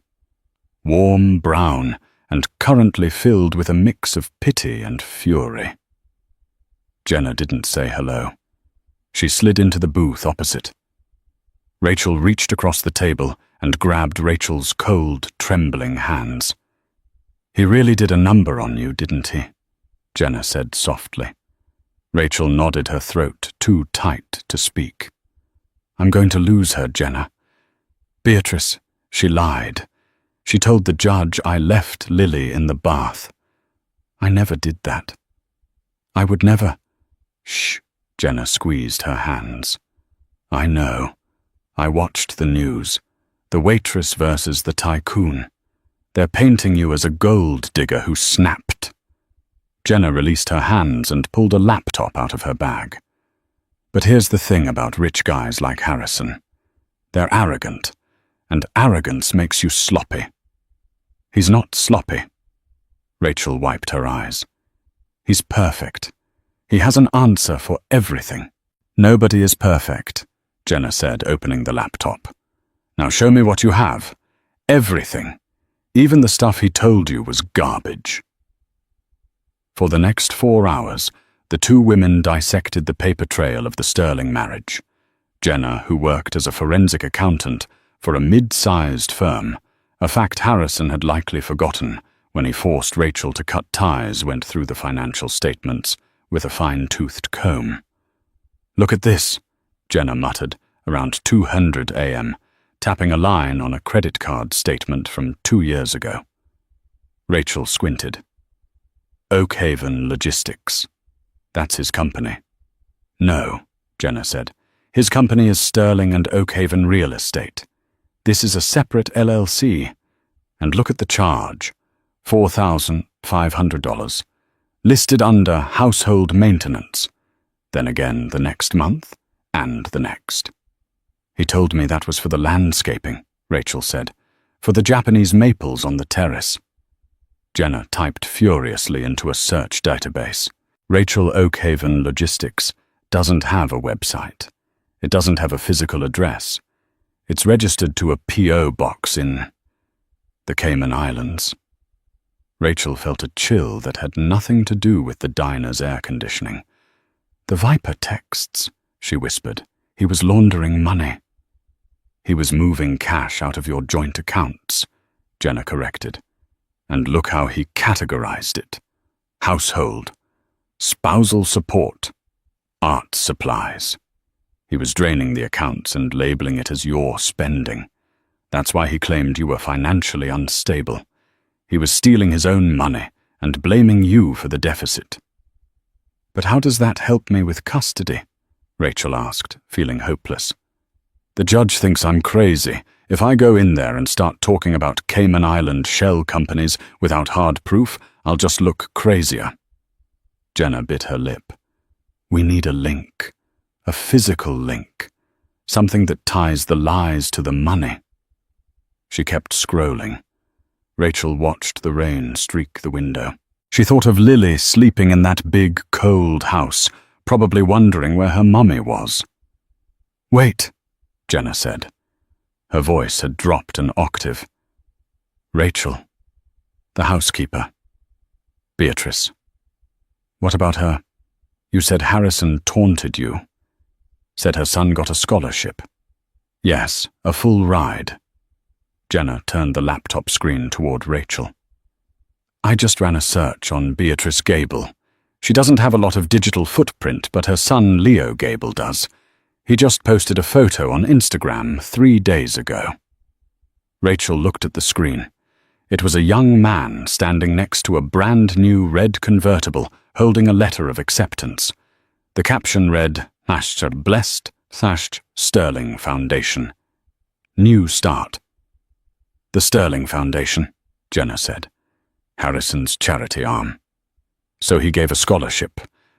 Speaker 1: Warm brown and currently filled with a mix of pity and fury. Jenna didn't say hello. She slid into the booth opposite. Rachel reached across the table and grabbed Rachel's cold, trembling hands. "He really did a number on you, didn't he?" Jenna said softly. Rachel nodded, her throat too tight to speak. "I'm going to lose her, Jenna. Beatrice, she lied. She told the judge I left Lily in the bath. I never did that. I would never—" "Shh," Jenna squeezed her hands. "I know. I watched the news. The waitress versus the tycoon. They're painting you as a gold digger who snapped." Jenna released her hands and pulled a laptop out of her bag. "But here's the thing about rich guys like Harrison. They're arrogant, and arrogance makes you sloppy." "He's not sloppy." Rachel wiped her eyes. "He's perfect. He has an answer for everything." "Nobody is perfect," Jenna said, opening the laptop. "Now show me what you have. Everything. Even the stuff he told you was garbage." For the next 4 hours, the two women dissected the paper trail of the Sterling marriage. Jenna, who worked as a forensic accountant for a mid-sized firm, a fact Harrison had likely forgotten when he forced Rachel to cut ties, went through the financial statements with a fine-toothed comb. "Look at this," Jenna muttered, around 200 a.m., tapping a line on a credit card statement from 2 years ago. Rachel squinted. "Oakhaven Logistics. That's his company." "No," Jenna said. "His company is Sterling and Oakhaven Real Estate. This is a separate LLC. And look at the charge. $4,500. Listed under household maintenance. Then again the next month, and the next." "He told me that was for the landscaping," Rachel said. "For the Japanese maples on the terrace." Jenna typed furiously into a search database. Rachel Oakhaven Logistics doesn't have a website. It doesn't have a physical address. It's registered to a P.O. box in the Cayman Islands. Rachel felt a chill that had nothing to do with the diner's air conditioning. "The Viper texts," she whispered. "He was laundering money." "He was moving cash out of your joint accounts," Jenna corrected. "And look how he categorized it. Household, spousal support, art supplies. He was draining the accounts and labeling it as your spending. That's why he claimed you were financially unstable. He was stealing his own money and blaming you for the deficit." "But how does that help me with custody?" Rachel asked, feeling hopeless. "The judge thinks I'm crazy if I go in there and start talking about Cayman Island shell companies without hard proof. I'll just look crazier." Jenna bit her lip. "We need a link, a physical link, something that ties the lies to the money." She kept scrolling. Rachel watched the rain streak the window. She thought of Lily sleeping in that big, cold house, probably wondering where her mummy was. "Wait," Jenna said. Her voice had dropped an octave. "Rachel, the housekeeper. Beatrice. What about her? You said Harrison taunted you. Said her son got a scholarship." "Yes, a full ride." Jenna turned the laptop screen toward Rachel. "I just ran a search on Beatrice Gable. She doesn't have a lot of digital footprint, but her son Leo Gable does. He just posted a photo on Instagram 3 days ago." Rachel looked at the screen. It was a young man standing next to a brand new red convertible holding a letter of acceptance. The caption read, "Blessed Sterling Foundation. New start." "The Sterling Foundation," Jenna said. "Harrison's charity arm. So he gave a scholarship.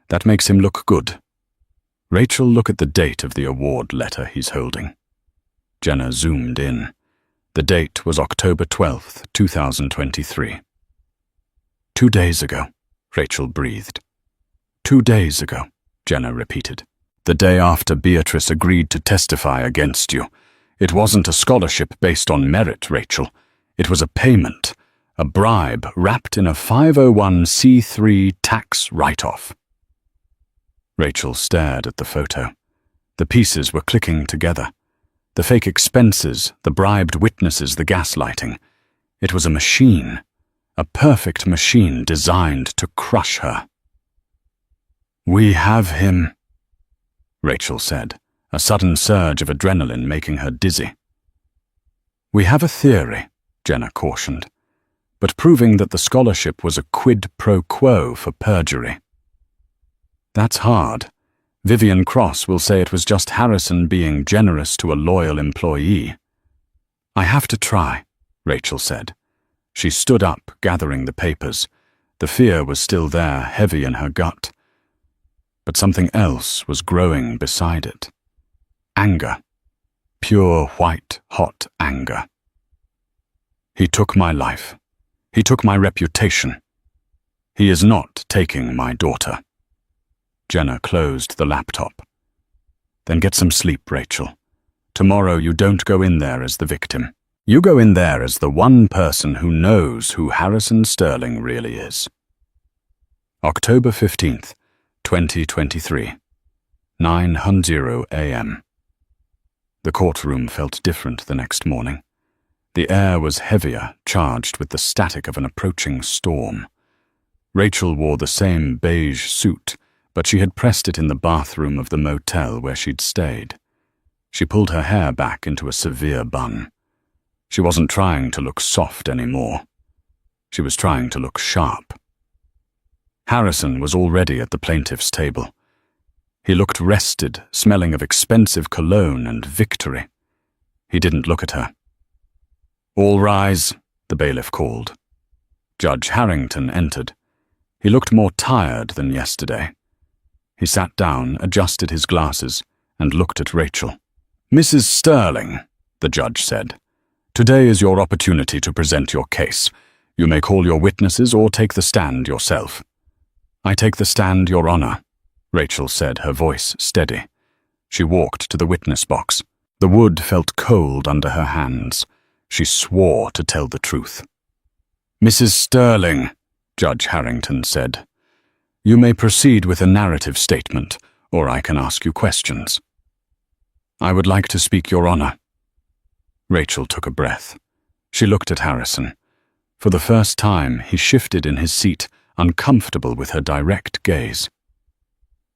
Speaker 1: That makes him look good." Rachel, look at the date of the award letter he's holding. Jenna zoomed in. The date was October 12th, 2023. 2 days ago, Rachel breathed. 2 days ago, Jenna repeated. "The day after Beatrice agreed to testify against you. It wasn't a scholarship based on merit, Rachel. It was a payment, a bribe wrapped in a 501c3 tax write-off." Rachel stared at the photo. The pieces were clicking together. The fake expenses, the bribed witnesses, the gaslighting. It was a machine, a perfect machine designed to crush her. "We have him," Rachel said, a sudden surge of adrenaline making her dizzy. "We have a theory," Jenna cautioned, "but proving that the scholarship was a quid pro quo for perjury. That's hard. Vivian Cross will say it was just Harrison being generous to a loyal employee." "I have to try," Rachel said. She stood up, gathering the papers. The fear was still there, heavy in her gut. But something else was growing beside it. Anger. Pure, white, hot anger. "He took my life. He took my reputation. He is not taking my daughter." Jenna closed the laptop. "Then get some sleep, Rachel. Tomorrow you don't go in there as the victim. You go in there as the one person who knows who Harrison Sterling really is." October 15th, 2023, 9:00 a.m. The courtroom felt different the next morning. The air was heavier, charged with the static of an approaching storm. Rachel wore the same beige suit, but she had pressed it in the bathroom of the motel where she'd stayed. She pulled her hair back into a severe bun. She wasn't trying to look soft anymore. She was trying to look sharp. Harrison was already at the plaintiff's table. He looked rested, smelling of expensive cologne and victory. He didn't look at her. "All rise," the bailiff called. Judge Harrington entered. He looked more tired than yesterday. He sat down, adjusted his glasses, and looked at Rachel. "Mrs. Sterling," the judge said, "today is your opportunity to present your case. You may call your witnesses or take the stand yourself." "I take the stand, Your Honor," Rachel said, her voice steady. She walked to the witness box. The wood felt cold under her hands. She swore to tell the truth. "Mrs. Sterling," Judge Harrington said, "you may proceed with a narrative statement, or I can ask you questions." "I would like to speak, Your Honor." Rachel took a breath. She looked at Harrison. For the first time, he shifted in his seat, uncomfortable with her direct gaze.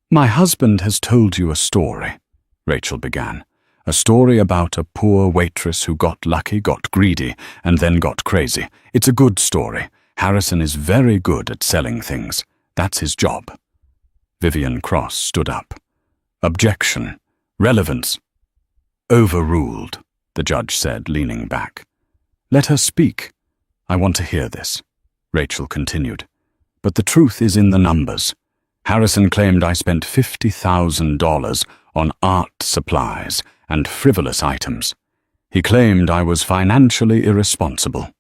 Speaker 1: "My husband has told you a story," Rachel began. "A story about a poor waitress who got lucky, got greedy, and then got crazy. It's a good story. Harrison is very good at selling things. That's his job." Vivian Cross stood up. "Objection. Relevance." "Overruled," the judge said, leaning back. "Let her speak. I want to hear this," Rachel continued. "But the truth is in the numbers. Harrison claimed I spent $50,000 on art supplies and frivolous items. He claimed I was financially irresponsible."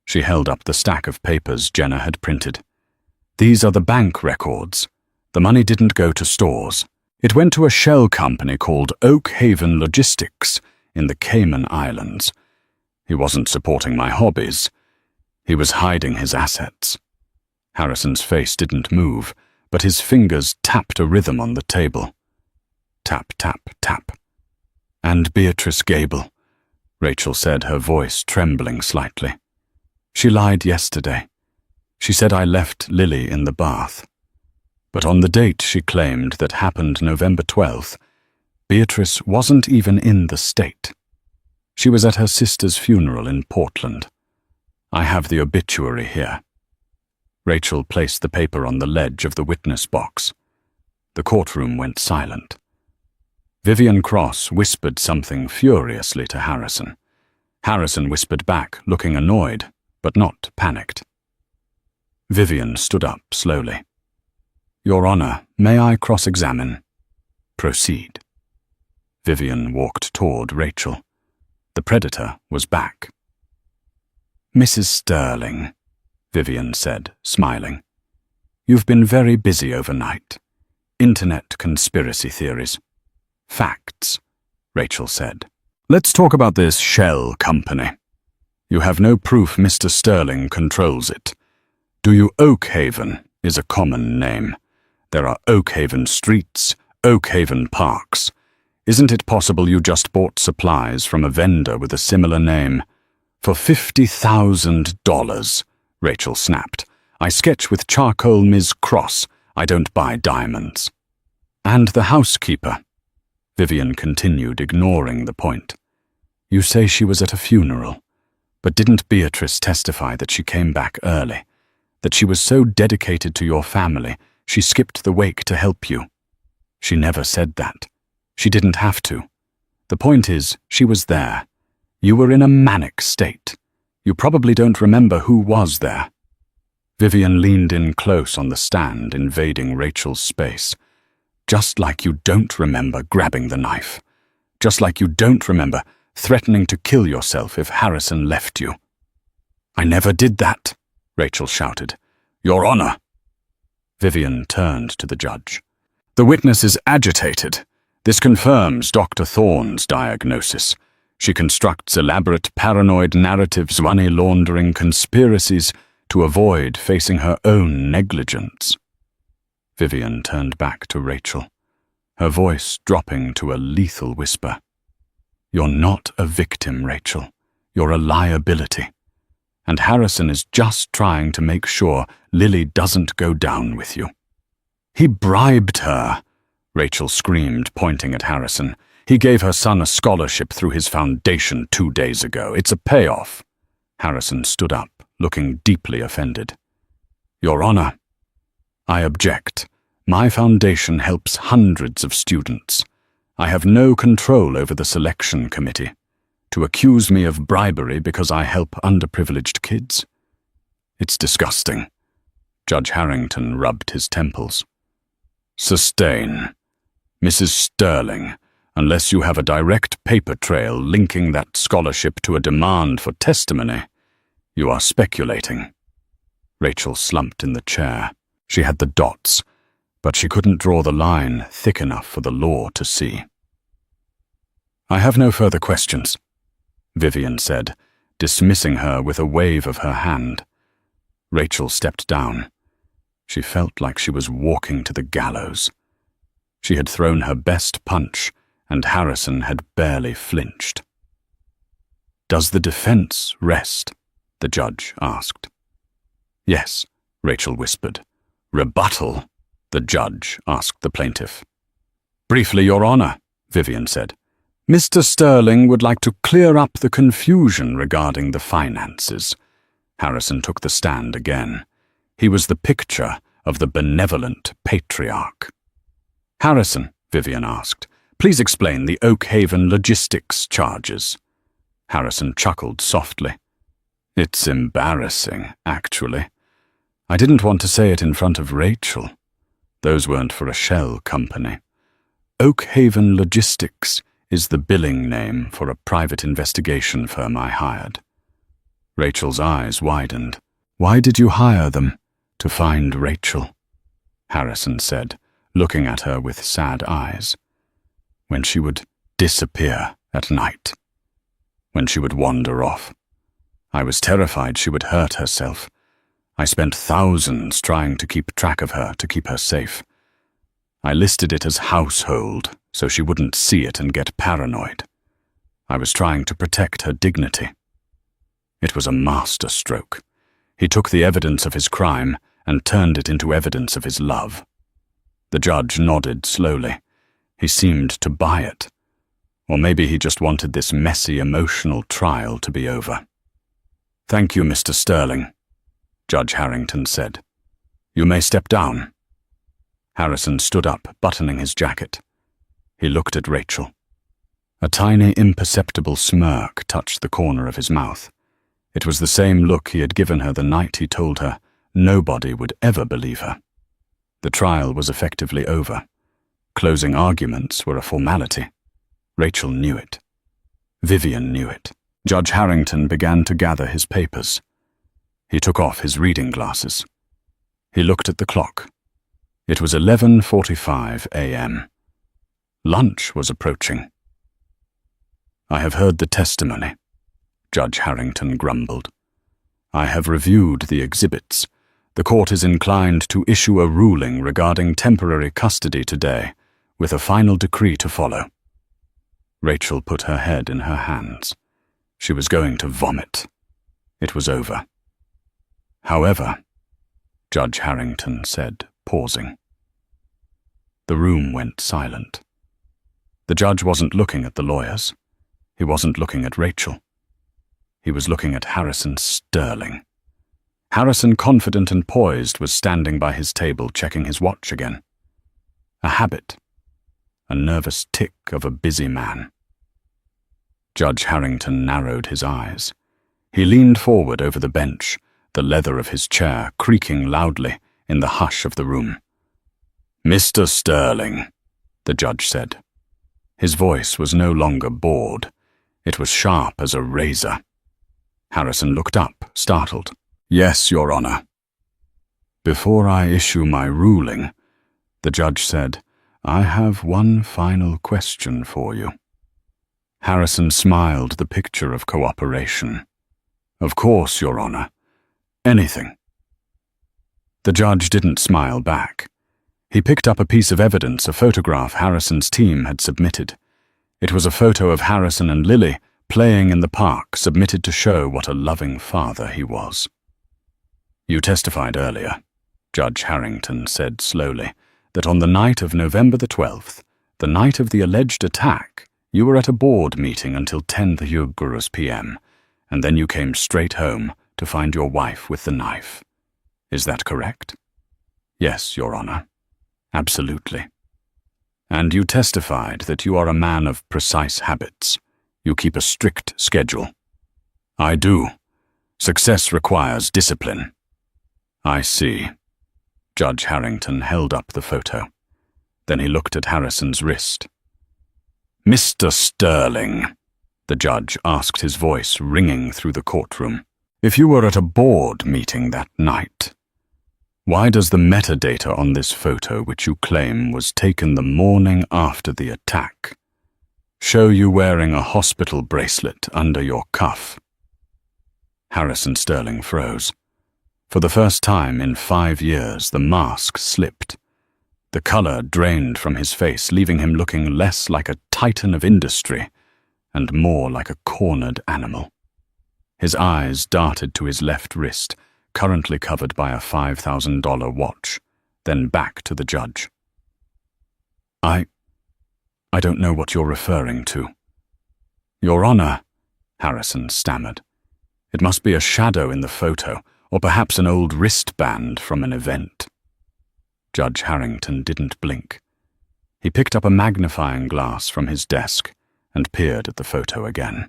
Speaker 1: She held up the stack of papers Jenna had printed. "These are the bank records. The money didn't go to stores. It went to a shell company called Oak Haven Logistics in the Cayman Islands. He wasn't supporting my hobbies. He was hiding his assets." Harrison's face didn't move, but his fingers tapped a rhythm on the table. Tap, tap, tap. "And Beatrice Gable," Rachel said, her voice trembling slightly. "She lied yesterday. She said I left Lily in the bath. But on the date she claimed that happened November 12th, Beatrice wasn't even in the state. She was at her sister's funeral in Portland. I have the obituary here." Rachel placed the paper on the ledge of the witness box. The courtroom went silent. Vivian Cross whispered something furiously to Harrison. Harrison whispered back, looking annoyed, but not panicked. Vivian stood up slowly. "Your Honor, may I cross-examine?" "Proceed." Vivian walked toward Rachel. The predator was back. "Mrs. Sterling," Vivian said, smiling. "You've been very busy overnight. Internet conspiracy theories." "Facts," Rachel said. "Let's talk about this shell company. You have no proof Mr. Sterling controls it. Do you? Oak Haven is a common name. There are Oak Haven streets, Oak Haven parks. Isn't it possible you just bought supplies from a vendor with a similar name? For $50,000, Rachel snapped. "I sketch with charcoal Ms. Cross. I don't buy diamonds." "And the housekeeper," Vivian continued, ignoring the point. "You say she was at a funeral, but didn't Beatrice testify that she came back early, that she was so dedicated to your family she skipped the wake to help you?" "She never said that. She didn't have to. The point is, she was there. You were in a manic state. You probably don't remember who was there." Vivian leaned in close on the stand, invading Rachel's space. "Just like you don't remember grabbing the knife. Just like you don't remember threatening to kill yourself if Harrison left you." "I never did that," Rachel shouted. "Your Honor." Vivian turned to the judge. "The witness is agitated. This confirms Dr. Thorne's diagnosis. She constructs elaborate paranoid narratives, money laundering conspiracies to avoid facing her own negligence." Vivian turned back to Rachel, her voice dropping to a lethal whisper. "You're not a victim, Rachel. You're a liability. And Harrison is just trying to make sure Lily doesn't go down with you." "He bribed her," Rachel screamed, pointing at Harrison. "He gave her son a scholarship through his foundation 2 days ago. It's a payoff." Harrison stood up, looking deeply offended. "Your Honor, I object. My foundation helps hundreds of students. I have no control over the selection committee. To accuse me of bribery because I help underprivileged kids? It's disgusting." Judge Harrington rubbed his temples. "Sustain. Mrs. Sterling, unless you have a direct paper trail linking that scholarship to a demand for testimony, you are speculating." Rachel slumped in the chair. She had the dots, but she couldn't draw the line thick enough for the law to see. "I have no further questions," Vivian said, dismissing her with a wave of her hand. Rachel stepped down. She felt like she was walking to the gallows. She had thrown her best punch, and Harrison had barely flinched. "Does the defense rest?" the judge asked. "Yes," Rachel whispered. "Rebuttal?" the judge asked the plaintiff. "Briefly, Your Honor," Vivian said. "Mr. Sterling would like to clear up the confusion regarding the finances." Harrison took the stand again. He was the picture of the benevolent patriarch. "Harrison," Vivian asked, "please explain the Oak Haven logistics charges." Harrison chuckled softly. "It's embarrassing, actually. I didn't want to say it in front of Rachel. Those weren't for a shell company. Oak Haven Logistics is the billing name for a private investigation firm I hired." Rachel's eyes widened. "Why did you hire them?" "To find Rachel," Harrison said, looking at her with sad eyes. "When she would disappear at night. When she would wander off. I was terrified she would hurt herself. I spent thousands trying to keep track of her, to keep her safe. I listed it as household so she wouldn't see it and get paranoid. I was trying to protect her dignity. It was a masterstroke. He took the evidence of his crime and turned it into evidence of his love." The judge nodded slowly. He seemed to buy it. Or maybe he just wanted this messy, emotional trial to be over. "Thank you, Mr. Sterling," Judge Harrington said. "You may step down." Harrison stood up, buttoning his jacket. He looked at Rachel. A tiny, imperceptible smirk touched the corner of his mouth. It was the same look he had given her the night he told her nobody would ever believe her. The trial was effectively over. Closing arguments were a formality. Rachel knew it. Vivian knew it. Judge Harrington began to gather his papers. He took off his reading glasses. He looked at the clock. It was 11:45 a.m. Lunch was approaching. "I have heard the testimony," Judge Harrington grumbled. "I have reviewed the exhibits. The court is inclined to issue a ruling regarding temporary custody today, with a final decree to follow." Rachel put her head in her hands. She was going to vomit. It was over. "However," Judge Harrington said, pausing. The room went silent. The judge wasn't looking at the lawyers. He wasn't looking at Rachel. He was looking at Harrison Sterling. Harrison, confident and poised, was standing by his table checking his watch again. A habit. A nervous tick of a busy man. Judge Harrington narrowed his eyes. He leaned forward over the bench, the leather of his chair creaking loudly in the hush of the room. "Mr. Sterling," the judge said. His voice was no longer bored. It was sharp as a razor. Harrison looked up, startled. "Yes, Your Honor." "Before I issue my ruling," the judge said, "I have one final question for you." Harrison smiled the picture of cooperation. "Of course, Your Honor. Anything." The judge didn't smile back. He picked up a piece of evidence, a photograph Harrison's team had submitted. It was a photo of Harrison and Lily playing in the park, submitted to show what a loving father he was. "You testified earlier," Judge Harrington said slowly, "that on the night of November the 12th, the night of the alleged attack, you were at a board meeting until 10 p.m., and then you came straight home to find your wife with the knife. Is that correct?" "Yes, Your Honor. Absolutely." "And you testified that you are a man of precise habits. You keep a strict schedule." "I do. Success requires discipline." "I see." Judge Harrington held up the photo. Then he looked at Harrison's wrist. "Mr. Sterling," the judge asked, his voice ringing through the courtroom, "if you were at a board meeting that night, why does the metadata on this photo, which you claim was taken the morning after the attack, show you wearing a hospital bracelet under your cuff?" Harrison Sterling froze. For the first time in 5 years, the mask slipped. The color drained from his face, leaving him looking less like a titan of industry and more like a cornered animal. His eyes darted to his left wrist, currently covered by a $5,000 watch, then back to the judge. I don't know what you're referring to. Your Honor, Harrison stammered. It must be a shadow in the photo, or perhaps an old wristband from an event. Judge Harrington didn't blink. He picked up a magnifying glass from his desk and peered at the photo again.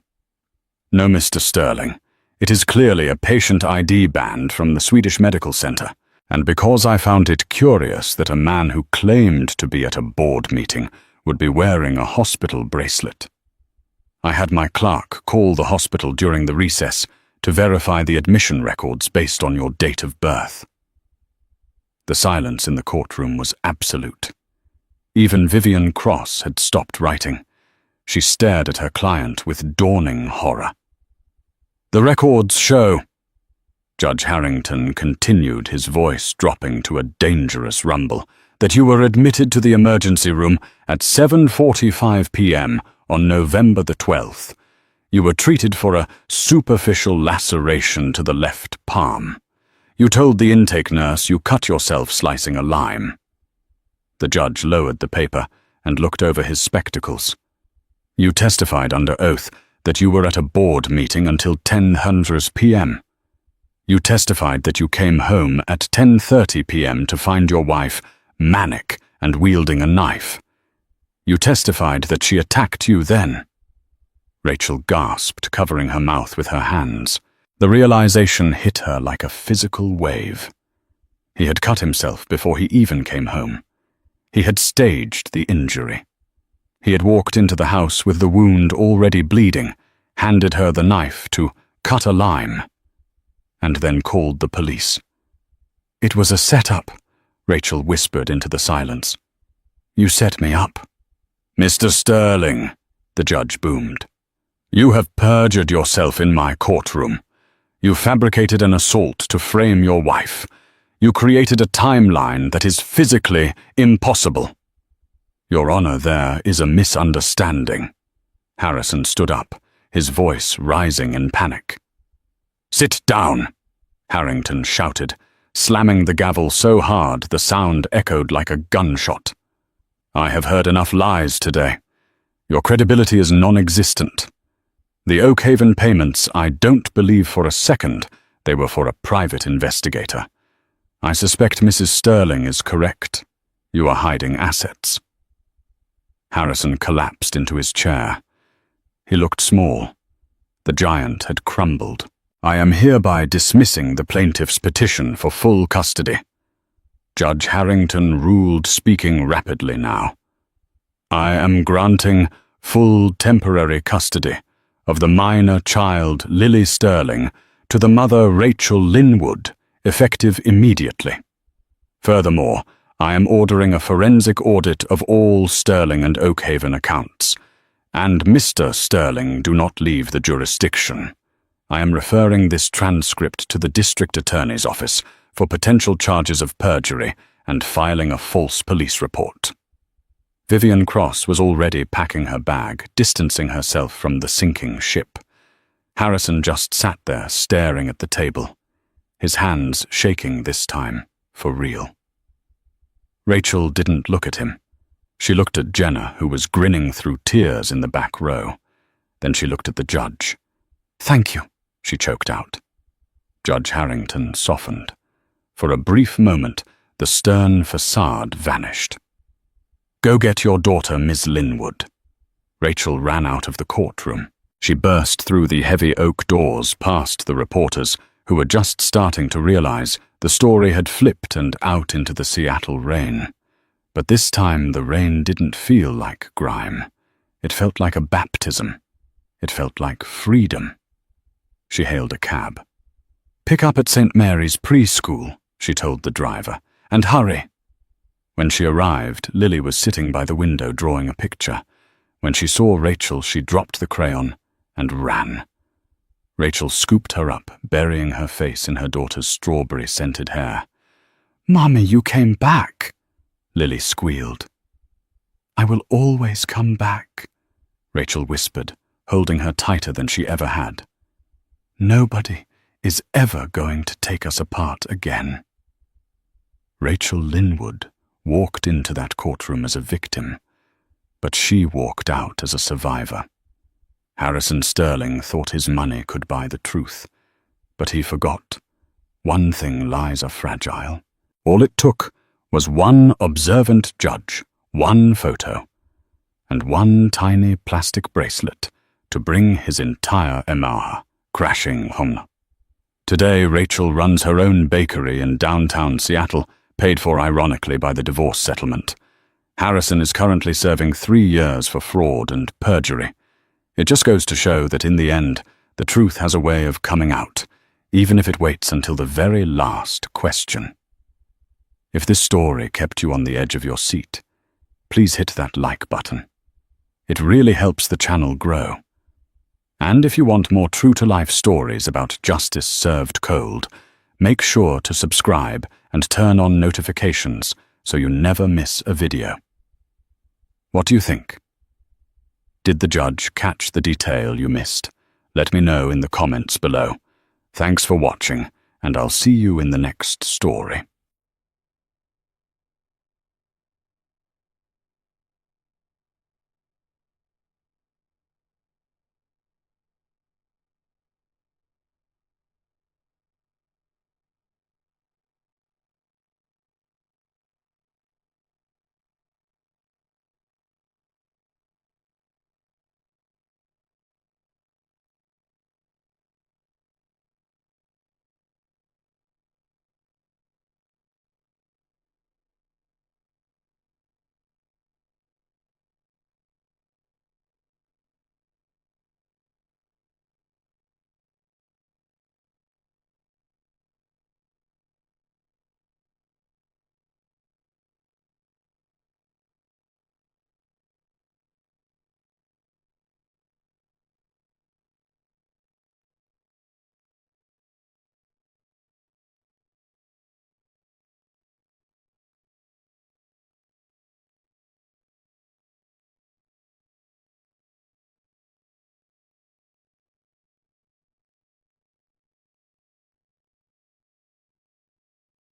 Speaker 1: No, Mr. Sterling. It is clearly a patient ID band from the Swedish Medical Center, and because I found it curious that a man who claimed to be at a board meeting would be wearing a hospital bracelet, I had my clerk call the hospital during the recess to verify the admission records based on your date of birth. The silence in the courtroom was absolute. Even Vivian Cross had stopped writing. She stared at her client with dawning horror. The records show, Judge Harrington continued, his voice dropping to a dangerous rumble, that you were admitted to the emergency room at 7:45 p.m. on November the 12th. You were treated for a superficial laceration to the left palm. You told the intake nurse you cut yourself slicing a lime. The judge lowered the paper and looked over his spectacles. You testified under oath that you were at a board meeting until 10:00 p.m. You testified that you came home at 10:30 p.m. to find your wife manic and wielding a knife. You testified that she attacked you then. Rachel gasped, covering her mouth with her hands. The realization hit her like a physical wave. He had cut himself before he even came home. He had staged the injury. He had walked into the house with the wound already bleeding, handed her the knife to cut a lime, and then called the police. It was a setup, Rachel whispered into the silence. You set me up. Mr. Sterling, the judge boomed. You have perjured yourself in my courtroom. You fabricated an assault to frame your wife. You created a timeline that is physically impossible. Your Honor, there is a misunderstanding. Harrison stood up, his voice rising in panic. Sit down, Harrington shouted, slamming the gavel so hard the sound echoed like a gunshot. I have heard enough lies today. Your credibility is non-existent. The Oakhaven payments, I don't believe for a second they were for a private investigator. I suspect Mrs. Sterling is correct. You are hiding assets. Harrison collapsed into his chair. He looked small. The giant had crumbled. I am hereby dismissing the plaintiff's petition for full custody. Judge Harrington ruled, speaking rapidly now. I am granting full temporary custody of the minor child Lily Sterling to the mother Rachel Linwood, effective immediately. Furthermore, I am ordering a forensic audit of all Sterling and Oakhaven accounts. And Mr. Sterling, do not leave the jurisdiction. I am referring this transcript to the district attorney's office for potential charges of perjury and filing a false police report. Vivian Cross was already packing her bag, distancing herself from the sinking ship. Harrison just sat there, staring at the table, his hands shaking this time, for real. Rachel didn't look at him. She looked at Jenna, who was grinning through tears in the back row. Then she looked at the judge. Thank you, she choked out. Judge Harrington softened. For a brief moment, the stern facade vanished. Go get your daughter, Miss Linwood. Rachel ran out of the courtroom. She burst through the heavy oak doors past the reporters, who were just starting to realize the story had flipped and out into the Seattle rain. But this time the rain didn't feel like grime. It felt like a baptism. It felt like freedom. She hailed a cab. Pick up at St. Mary's preschool, she told the driver, and hurry. When she arrived, Lily was sitting by the window drawing a picture. When she saw Rachel, she dropped the crayon and ran. Rachel scooped her up, burying her face in her daughter's strawberry-scented hair. "Mommy, you came back," Lily squealed. "I will always come back," Rachel whispered, holding her tighter than she ever had. "Nobody is ever going to take us apart again." Rachel Linwood walked into that courtroom as a victim, but she walked out as a survivor. Harrison Sterling thought his money could buy the truth, but he forgot. One thing lies are fragile. All it took was one observant judge, one photo, and one tiny plastic bracelet to bring his entire Emaha crashing home. Today, Rachel runs her own bakery in downtown Seattle, paid for ironically by the divorce settlement. Harrison is currently serving 3 years for fraud and perjury. It just goes to show that in the end, the truth has a way of coming out, even if it waits until the very last question. If this story kept you on the edge of your seat, please hit that like button. It really helps the channel grow. And if you want more true-to-life stories about justice served cold, make sure to subscribe and turn on notifications so you never miss a video. What do you think? Did the judge catch the detail you missed? Let me know in the comments below. Thanks for watching, and I'll see you in the next story.